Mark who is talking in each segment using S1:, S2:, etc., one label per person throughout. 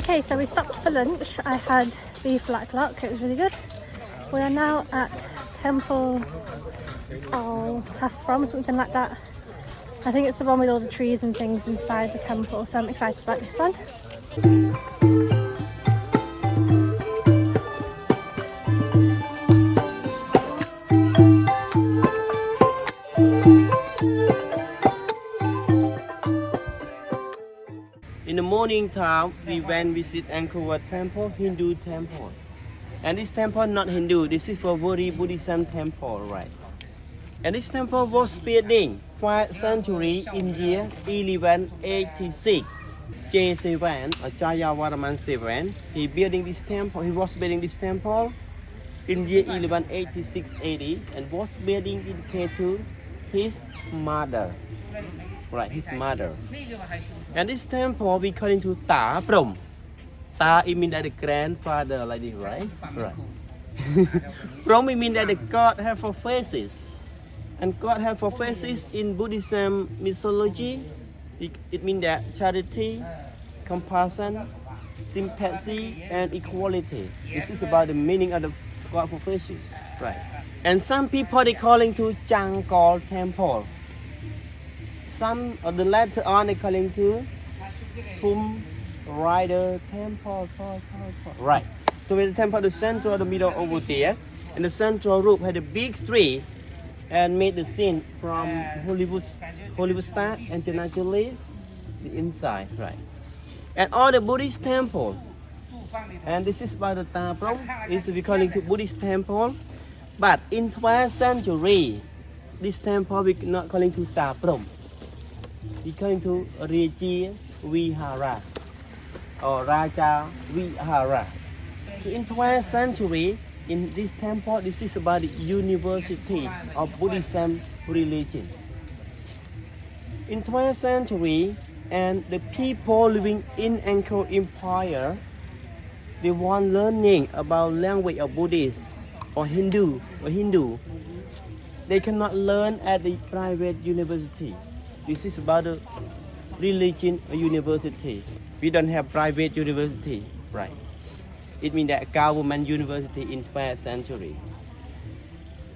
S1: Okay, so we stopped for lunch. I had beef laklak, it was really good. We are now at Temple Prohm, something like that. I think it's the one with all the trees and things inside the temple, so I'm excited about this one.
S2: In the morning time, we went visit Angkor Wat Temple, Hindu temple. And this temple not Hindu, this is for very Buddhism temple, right? And this temple was building 4th century in year 1186. J7 or Jayavarman 7, he was building this temple in year 1186 AD and was building dedicated to his mother. Right, his mother. And this temple we call into Ta Prohm. Ta it means that the grandfather, like this, right? Right. Prohm it means that the God have four faces. And God have four faces in Buddhism mythology. It means that charity, compassion, sympathy, and equality. This is about the meaning of the God four faces. Right. And some people they calling to Angkor Temple. Some of the later on they calling to Prohm Temple. Right. So with the temple, the central, the middle over there, and the central roof had a big trees and made the scene from Hollywood star and N26 the inside, right? And all the Buddhist temple, and this is by the Ta Prohm, is we calling to Buddhist temple, but in 12th century, this temple we not calling to Ta Prohm. We calling to Raja Vihara or Raja Vihara. So in 12th century, in this temple, this is about the University of Buddhism religion. In 12th century, and the people living in Angkor Empire, they want learning about language of Buddhist or Hindu. They cannot learn at the private university. This is about the religion university. We don't have private university, right? It means that government university in 12th century.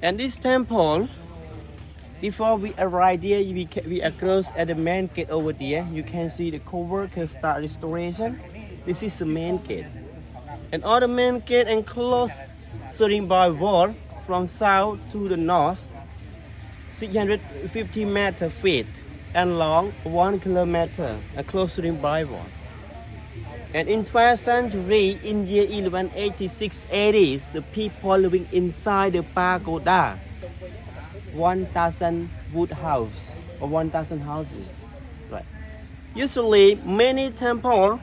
S2: And this temple, before we arrive there, we are close at the main gate over there. You can see the co-worker start restoration. This is the main gate. And all the main gate enclosed surrounded by wall from south to the north, 650 meter feet and long 1 kilometer, close to the Bible. And in 12th century, in year 1186 AD, the people living inside the pagoda, 1,000 wood house or 1,000 houses, right? Usually, many temples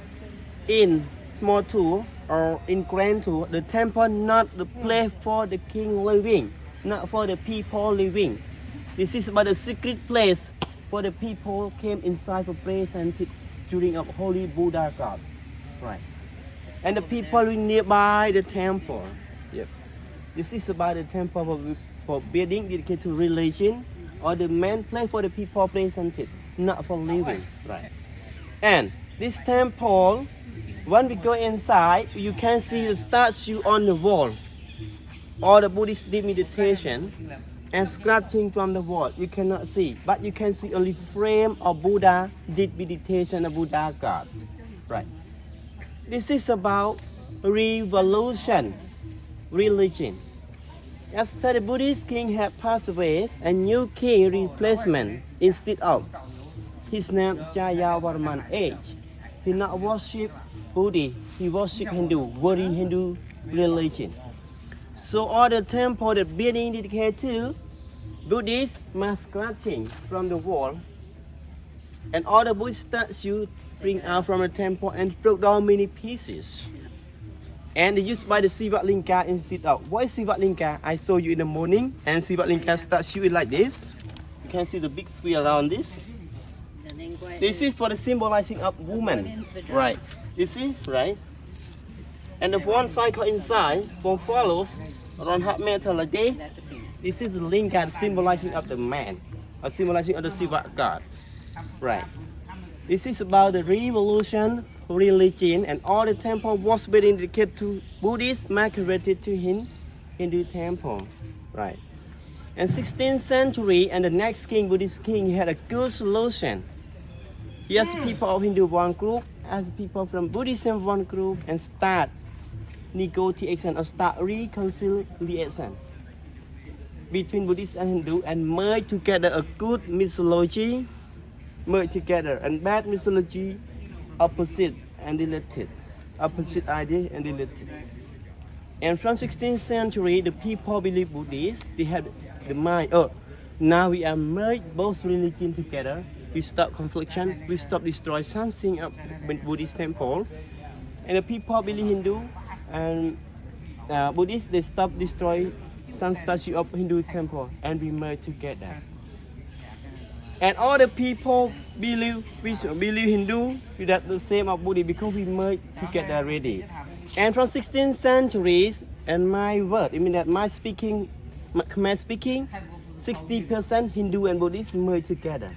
S2: in small tour or in grand tour, the temple not the place for the king living, not for the people living. This is about a secret place for the people came inside for presented during a holy Buddha God, right? And the people nearby the temple. Yep. This is about the temple for building dedicated to religion or the main place for the people presented, not for living, right? And this temple, when we go inside, you can see the statue on the wall. All the Buddhists did meditation and scratching from the wall, you cannot see, but you can see only frame of Buddha did meditation of Buddha God, right? This is about revolution, religion. After the Buddhist king had passed away, a new king replacement instead of his name Jayavarman VIII. He not worship Buddha, he worship Hindu, very Hindu religion. So all the temple, the building dedicated to Buddhists must scratching from the wall. And all the Buddhist statues bring out from the temple and broke down many pieces. And they used by the Sivalinga instead of. What is Sivalinga? I saw you in the morning. And Sivalinga statue is like this. You can see the big sphere around this. This is for the symbolizing of woman. Right. You see? Right. And the one cycle inside for follows around hot metal like this. This is the linga symbolizing of the man, or symbolizing of the Siva God. Right. This is about the revolution religion, and all the temple was being dedicated to Buddhist, migrated to Hindu temple, right? In 16th century, and the next king, Buddhist king, he had a good solution. He asked people of Hindu one group, asked people from Buddhism one group, and start negotiation or start reconciliation between Buddhist and Hindu, and merge together a good mythology, merge together, and bad mythology, opposite and deleted, opposite idea and deleted. And from 16th century, the people believe Buddhist, they have the mind, oh, now we are merge both religion together, we stop confliction, we stop destroy something of Buddhist temple, and the people believe Hindu, and Buddhists, they stop destroy some statue of Hindu temple, and we merge together. And all the people believe Hindu, that the same of Buddhist, because we merge together already. And from 16th centuries, and my word, I mean that my speaking, my Khmer speaking, 60% Hindu and Buddhist merge together.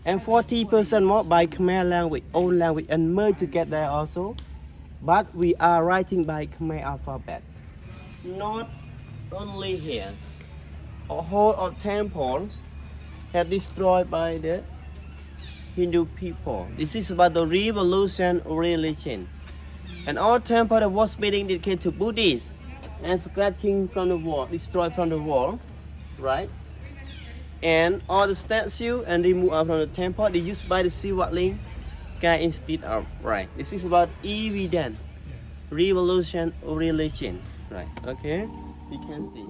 S2: And 40% more by Khmer language, own language, and merge together also. But we are writing by Khmer alphabet. Not only here, a whole of temples have destroyed by the Hindu people. This is about the revolution of religion. And all temple that was being dedicated to Buddhists and scratching from the wall, destroyed from the wall, right? And all the statue and removed out from the temple, they used by the Siwatling guy instead of, right? This is about evident revolution of religion, right? Okay, you can see.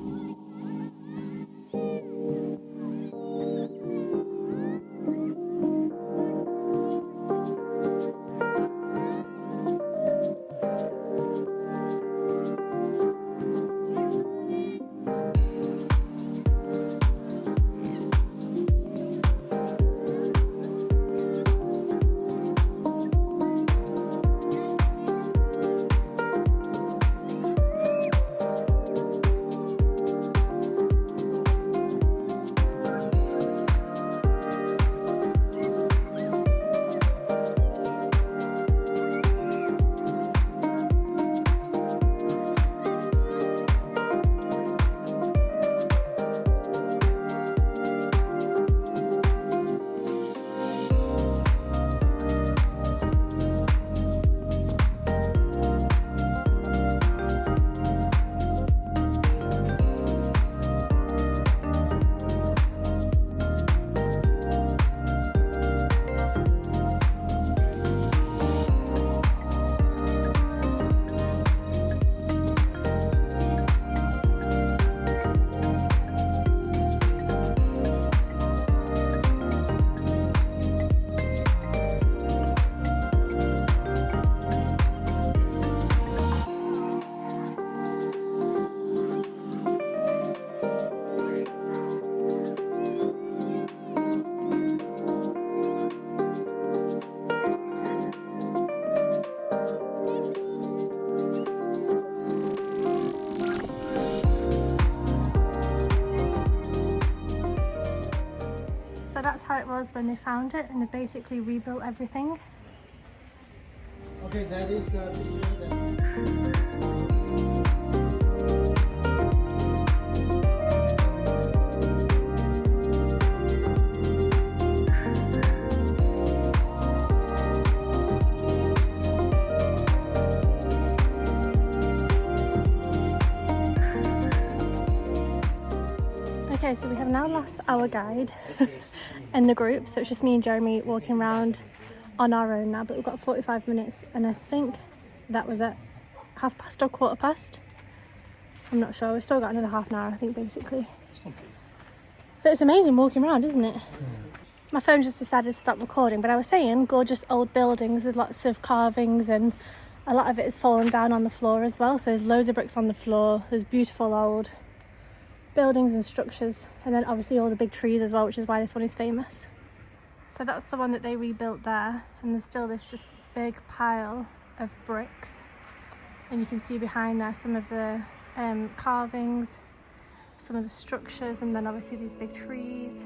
S1: So that's how it was when they found it, and they basically rebuilt everything.
S2: Okay, that is the picture that...
S1: Okay, so we have now lost our guide in the group, so it's just me and Jeremy walking around on our own now, but we've got 45 minutes, and I think that was at 1:30 or 1:15. I'm not sure, we've still got another half an hour, I think, basically. But it's amazing walking around, isn't it? My phone just decided to stop recording, but I was saying gorgeous old buildings with lots of carvings, and a lot of it is fallen down on the floor as well, so there's loads of bricks on the floor, there's beautiful old buildings and structures, and then obviously all the big trees as well, which is why this one is famous. So that's the one that they rebuilt there, and there's still this just big pile of bricks, and you can see behind there some of the carvings, some of the structures, and then obviously these big trees.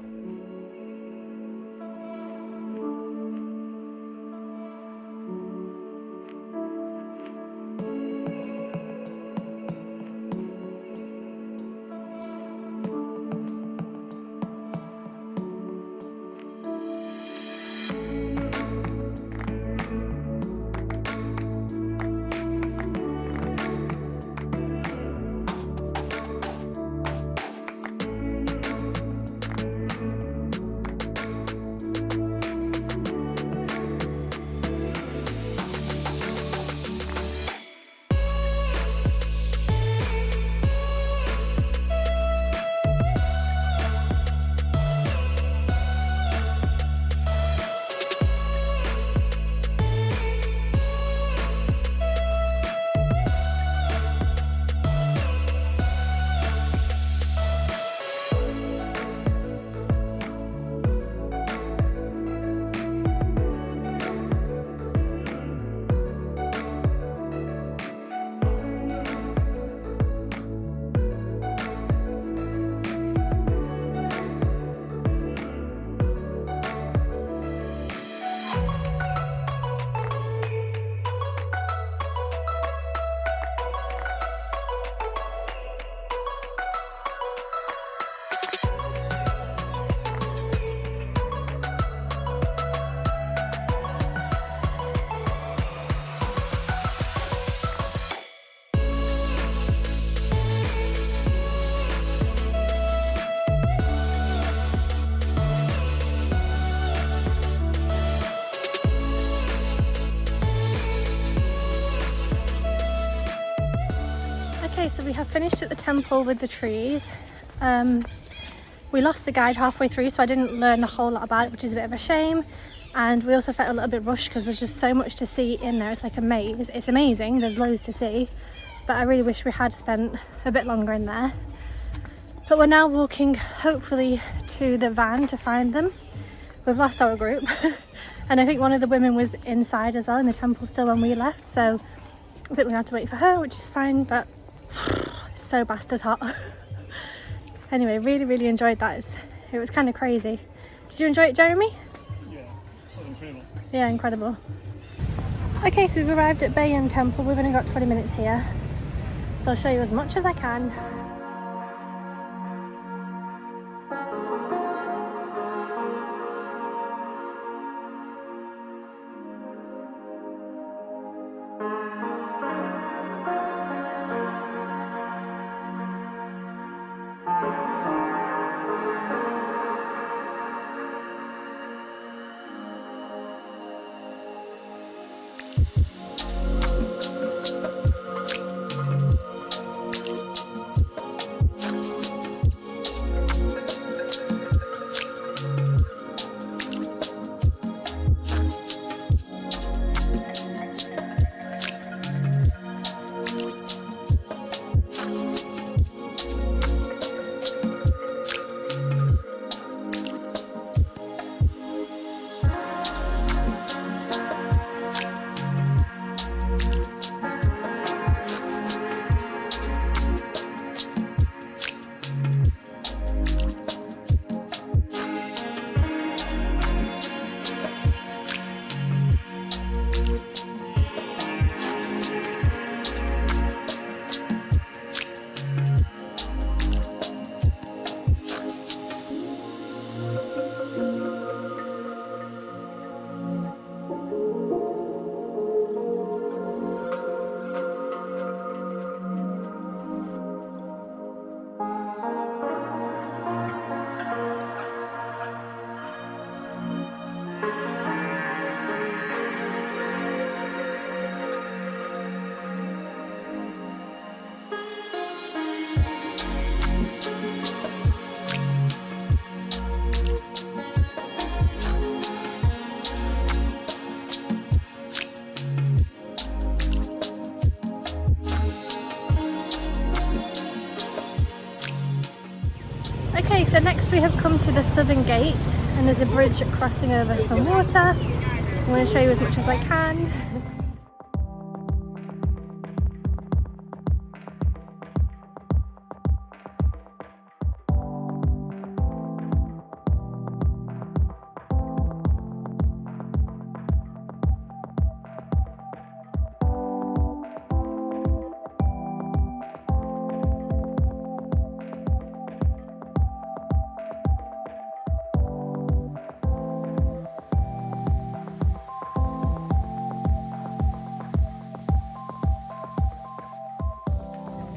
S1: Okay, so we have finished at the temple with the trees. We lost the guide halfway through, so I didn't learn a whole lot about it, which is a bit of a shame. And we also felt a little bit rushed because there's just so much to see in there. It's like a maze. It's amazing, there's loads to see, but I really wish we had spent a bit longer in there. But we're now walking hopefully to the van to find them. We've lost our group and I think one of the women was inside as well in the temple still when we left, so I think we had to wait for her, which is fine, but it's so bastard hot. Anyway, really enjoyed that. It was kind of crazy. Did you enjoy it, Jeremy?
S3: Yeah, incredible.
S1: Yeah, incredible. Okay, so we've arrived at Bayon Temple. We've only got 20 minutes here, so I'll show you as much as I can. Okay, so next we have come to the southern gate and there's a bridge crossing over some water. I'm going to show you as much as I can.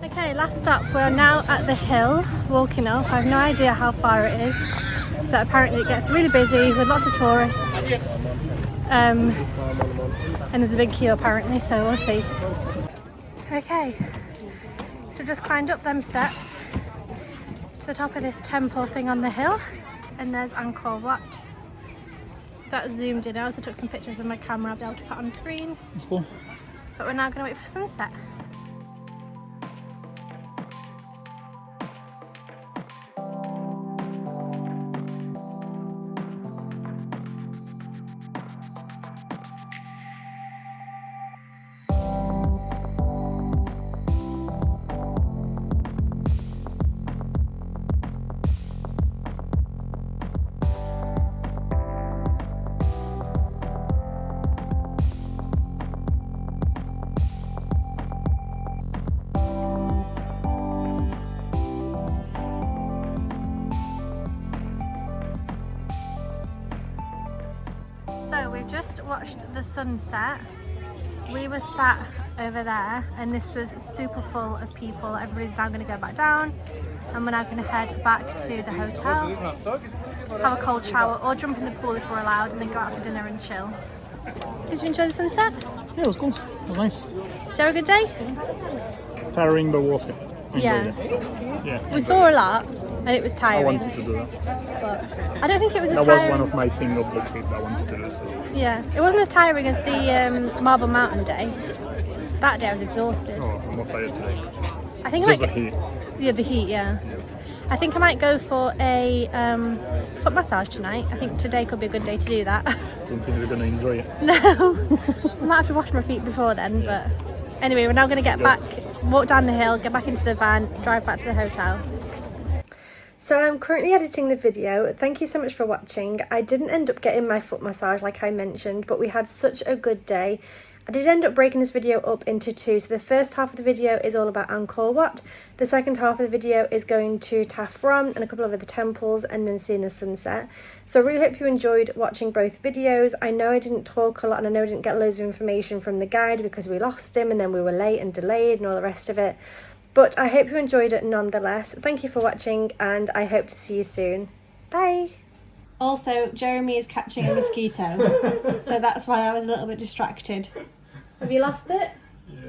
S1: Okay, last stop. We're now at the hill, walking up. I have no idea how far it is, but apparently it gets really busy with lots of tourists. And there's a big queue apparently, so we'll see. Okay, so just climbed up them steps to the top of this temple thing on the hill, and there's Angkor Wat. That's zoomed in. I also took some pictures with my camera I'll be able to put on screen.
S3: That's cool.
S1: But we're now going to wait for sunset. So we've just watched the sunset. We were sat over there and this was super full of people. Everybody's now going to go back down and we're now going to head back to the hotel, have a cold shower or jump in the pool if we're allowed, and then go out for dinner and chill. Did you enjoy the sunset?
S3: Yeah, it was cool. It was nice.
S1: Did you have a good day?
S3: tiring but worth it. Enjoyed
S1: Yeah.
S3: it. Yeah.
S1: We saw a lot and it was
S3: I
S1: tiring.
S3: wanted to do that.
S1: But I don't think it was as
S3: That was
S1: tiring.
S3: one of my things of the trip I wanted to do. So.
S1: Yeah, it wasn't as tiring as the Marble Mountain day. That day I was exhausted.
S3: Oh, I'm more tired today.
S1: I think I
S3: Just the
S1: might
S3: heat.
S1: yeah, the heat, yeah. I think I might go for a foot massage tonight. I think today could be a good day to do that.
S3: Don't think you're going to enjoy it.
S1: No, I might have to wash my feet before then, but anyway, we're now going to get back, walk down the hill, get back into the van, drive back to the hotel. So I'm currently editing the video. Thank you so much for watching. I didn't end up getting my foot massage like I mentioned, but we had such a good day. I did end up breaking this video up into two. So the first half of the video is all about Angkor Wat. The second half of the video is going to Prohm and a couple of other temples and then seeing the sunset. So I really hope you enjoyed watching both videos. I know I didn't talk a lot and I know I didn't get loads of information from the guide because we lost him and then we were late and delayed and all the rest of it. But I hope you enjoyed it nonetheless. Thank you for watching and I hope to see you soon. Bye! Also, Jeremy is catching a mosquito, so that's why I was a little bit distracted. Have you lost it?
S3: Yeah.